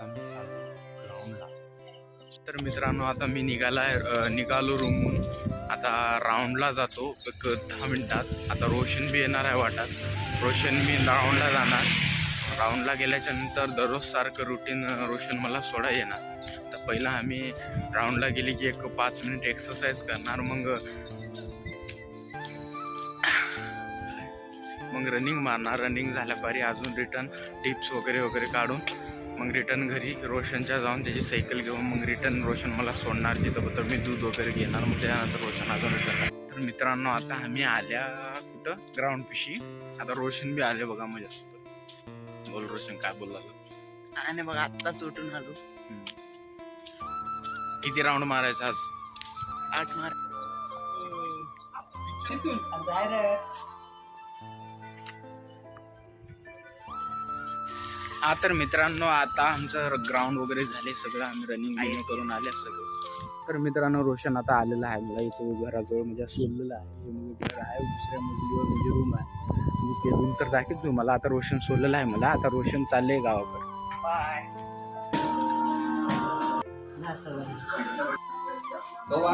आता मी चाललो ग्राउंडला. तर मित्रांनो आता मी निघालो रूमहून. आता राऊंडला जातो एक 10 मिनिटात. आता रोशन बी येणार आहे वाटत. रोशन मी राऊंडला जाणार. राऊंडला गेल्याच्या नंतर दररोज सारखं रुटीन रोशन मला सोडा येणार. तर पहिला आम्ही राऊंडला गेली की एक 5 मिनिट एक्सरसाइज करणार. मग रनिंग मारणार. रनिंग झाल्यापारी अजून रिटर्न टिप्स वगैरे काढून मग रिटर्न घरी रोशनच्या जाऊन त्याची सायकल घेऊन मग रिटर्न रोशन मला सोडणार तिथं. तर मी दूध वगैरे घेणार. मग त्यानंतर रोशन अजून रिटर्न. तर मित्रांनो आता आम्ही आल्या कुठं ग्राउंड पिशी. आता रोशन बी आले बघा माझ्यासोबत. बोल रोशन काय बोलला? आणि बघा आत्ताच उठून आलो. किती राऊंड मारायचा आज? 8 मार. हा तर मित्रांनो आता आमचं ग्राउंड वगैरे झाले सगळं. आम्ही रनिंग करून आले सगळं. तर मित्रांनो रोशन आता आलेला आहे. मला इथं घराजवळ म्हणजे सोडलेलं आहे. हे घर आहे दुसऱ्या मजलीवर म्हणजे रूम आहे. मी ते रूम तर दाखवतो तुम्हाला. आता रोशन सोडलेलं आहे मला. आता रोशन चाललंय गावाकडे. बाय. बाबा